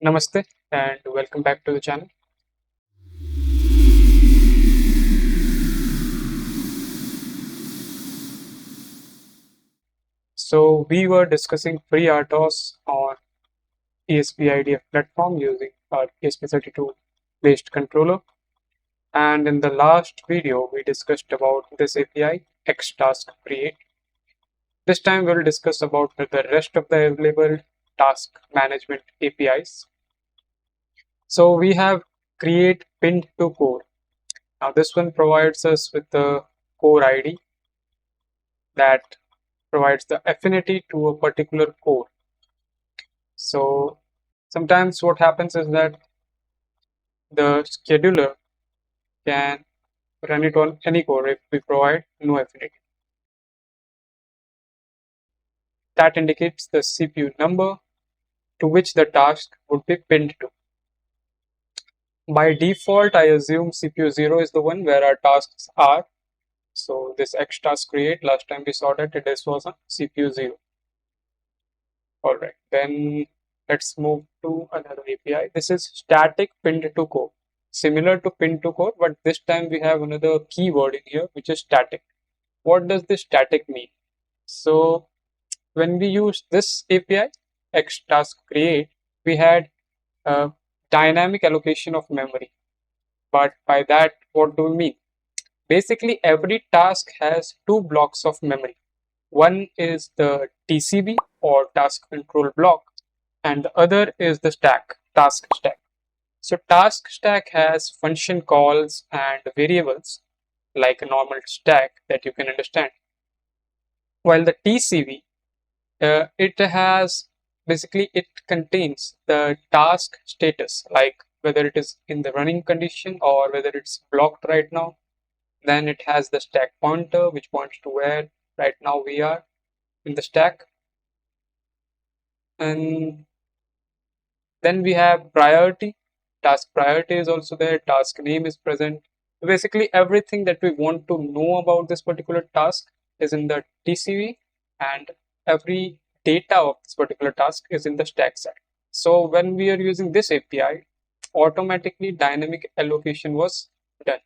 Namaste and welcome back to the channel. So we were discussing FreeRTOS on ESP platform using our ESP32 based controller. And in the last video, we discussed about this API, xTaskCreate. This time we'll discuss about the rest of the available task management APIs. So we have create pinned to core. Now this one provides us with the core ID that provides the affinity to a particular core. So sometimes what happens is that the scheduler can run it on any core if we provide no affinity. That indicates the CPU number to which the task would be pinned to. By default, I assume CPU 0 is the one where our tasks are. So this xTaskCreate, last time we saw that this was on CPU 0. Alright, then let's move to another API. This is static pinned to core. Similar to pinned to core, but this time we have another keyword in here, which is static. What does this static mean? So when we use this API, xTaskCreate, we had a dynamic allocation of memory. But by that, what do we mean? Basically, every task has two blocks of memory. One is the TCB or task control block, and the other is the task stack. So task stack has function calls and variables like a normal stack that you can understand. While the TCB, it contains the task status, like whether it is in the running condition or whether it's blocked right now. Then it has the stack pointer, which points to where right now we are in the stack. And then we have priority. Task priority is also there. Task name is present. Basically, everything that we want to know about this particular task is in the TCB, and every data of this particular task is in the stack side. So when we are using this API, automatically dynamic allocation was done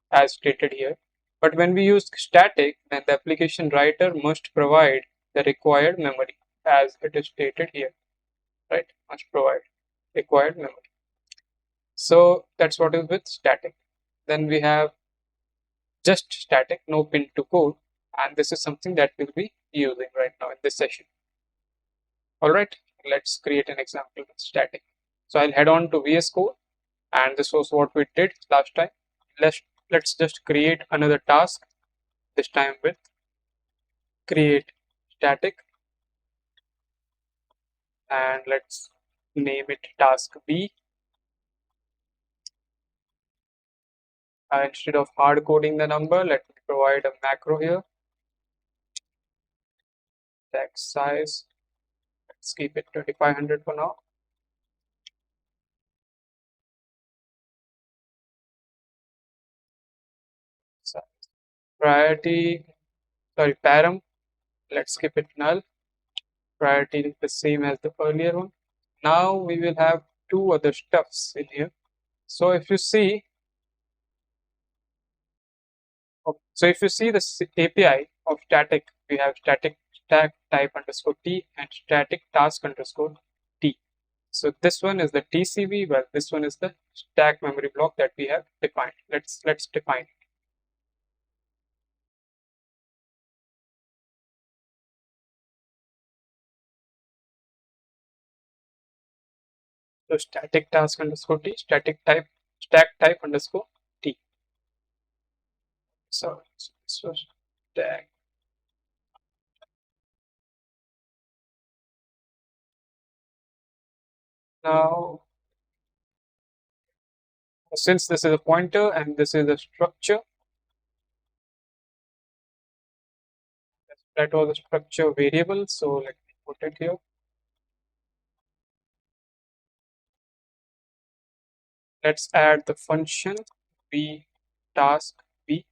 as stated here. But when we use static, then the application writer must provide the required memory as it is stated here, right? Must provide required memory. So that's what is with static. Then we have just static, no pin to code, and this is something that we'll be using right now in this session. All right, let's create an example with static. So I'll head on to VS Code, and this was what we did last time. Let's just create another task, this time with create static, and let's name it task B. Instead of hard coding the number, let me provide a macro here. Text size, let's keep it 2500 for now. Size. Param, let's keep it null. Priority is the same as the earlier one. Now we will have two other stuffs in here. So if you see, the API of static, we have static stack type underscore T and static task underscore T. So this one is the TCB, well, this one is the stack memory block that we have defined. Let's define it. So static task underscore T, static type, stack type underscore T. So this was stack. Now, since this is a pointer and this is a structure, that was a structure variable. So let me put it here. Let's add the function b task b.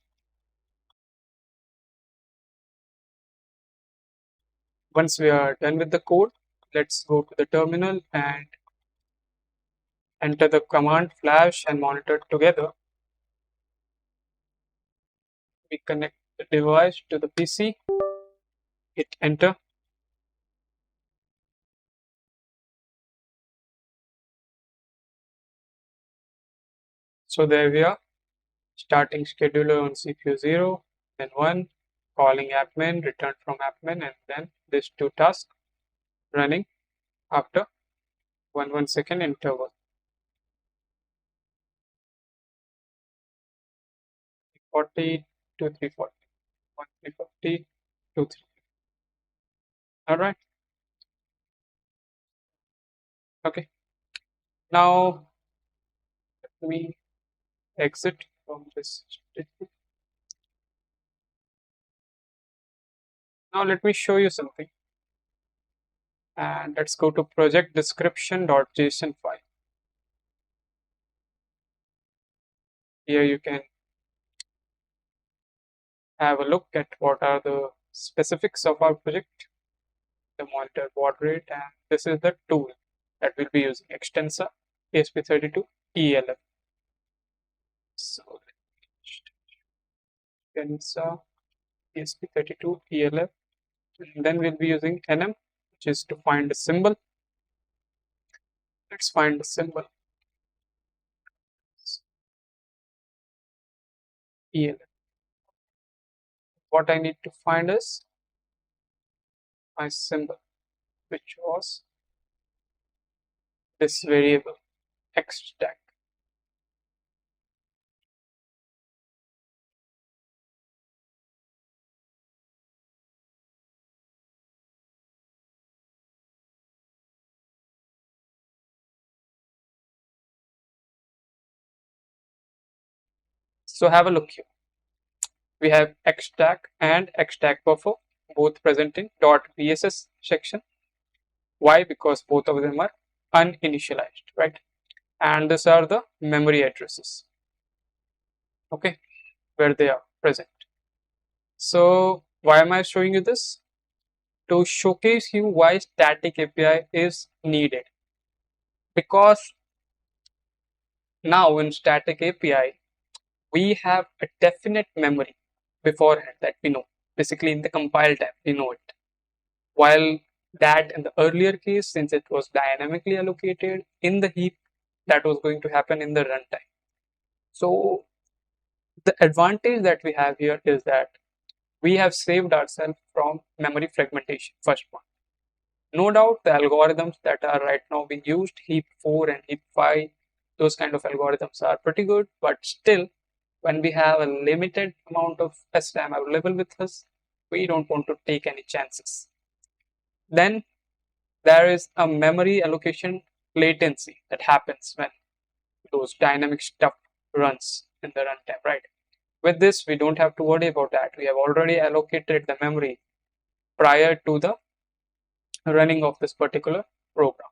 Once we are done with the code, let's go to the terminal and enter the command flash and monitor together. We connect the device to the PC, hit enter. So there we are, starting scheduler on CPU 0, then 1, calling admin, return from admin, and then these two tasks running after 1 second interval. 40 to 340, 340 to 3. All right. Okay. Now let me exit from this. Now let me show you something. And let's go to project description.json file. Here you can have a look at what are the specifics of our project, the monitor baud rate, and this is the tool that we'll be using, Extensa ESP32 ELF. So Extensa ESP32 ELF, and then we'll be using nm, which is to find a symbol. Let's find the symbol ELF. What I need to find is my symbol, which was this variable xstack. So have a look here. We have xstack and xstack buffer both present in .bss section. Why? Because both of them are uninitialized, right? And these are the memory addresses, okay, where they are present. So why am I showing you this? To showcase you why static API is needed. Because now in static API, we have a definite memory beforehand that we know. Basically in the compile time, we know it. While that in the earlier case, since it was dynamically allocated in the heap, that was going to happen in the runtime. So the advantage that we have here is that we have saved ourselves from memory fragmentation, first one. No doubt the algorithms that are right now being used, heap 4 and heap 5, those kind of algorithms are pretty good, but still when we have a limited amount of SRAM available with us, we don't want to take any chances. Then there is a memory allocation latency that happens when those dynamic stuff runs in the runtime, right? With this, we don't have to worry about that. We have already allocated the memory prior to the running of this particular program.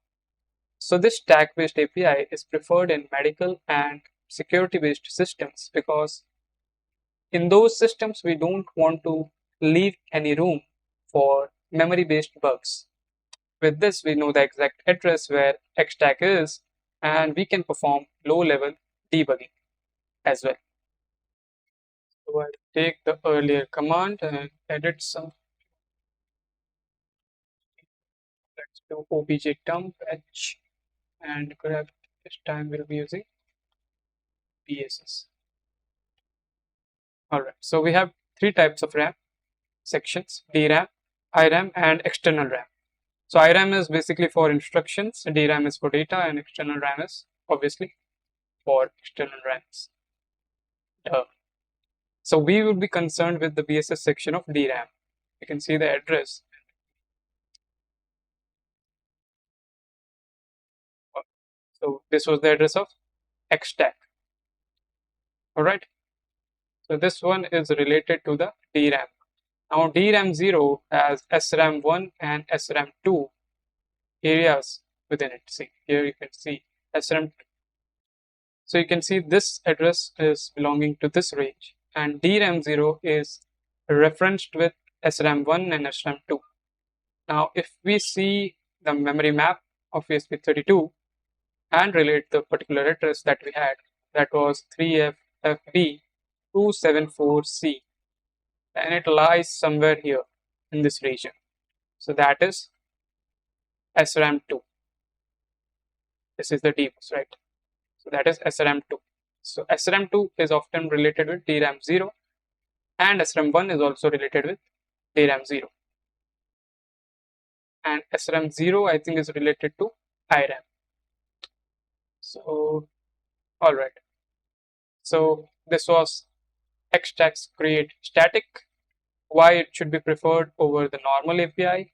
So this stack-based API is preferred in medical and security-based systems because in those systems, we don't want to leave any room for memory-based bugs. With this, we know the exact address where xstack is, and we can perform low-level debugging as well. So I'll take the earlier command and edit some. Let's do obj dump h, and grab, this time we'll be using BSS. Alright, so we have three types of RAM sections: DRAM, IRAM, and external RAM. So IRAM is basically for instructions, DRAM is for data, and external RAM is obviously for external RAMs. So we would be concerned with the BSS section of DRAM. You can see the address. So this was the address of xstack. Alright. So this one is related to the DRAM. Now DRAM 0 has SRAM 1 and SRAM 2 areas within it. See, here you can see SRAM 2. So you can see this address is belonging to this range, and DRAM 0 is referenced with SRAM 1 and SRAM 2. Now if we see the memory map of ESP32, and relate the particular address that we had, that was 3FFB274C, and it lies somewhere here in this region. So that is SRAM2. This is the DBus, right? So that is SRAM2. So SRAM2 is often related with DRAM0, and SRAM1 is also related with DRAM0. And SRAM0 I think is related to IRAM. So alright. So this was xTaskCreateStatic, why it should be preferred over the normal API,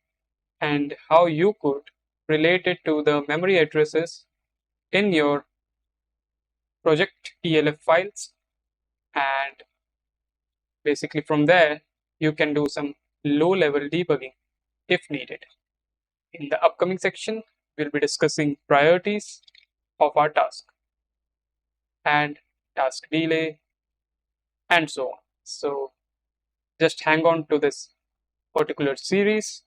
and how you could relate it to the memory addresses in your project ELF files, and basically from there you can do some low level debugging if needed. In the upcoming section, we'll be discussing priorities of our task and task delay and so on. So just hang on to this particular series.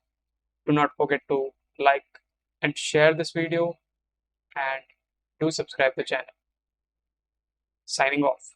Do not forget to like and share this video, and do subscribe the channel. Signing off.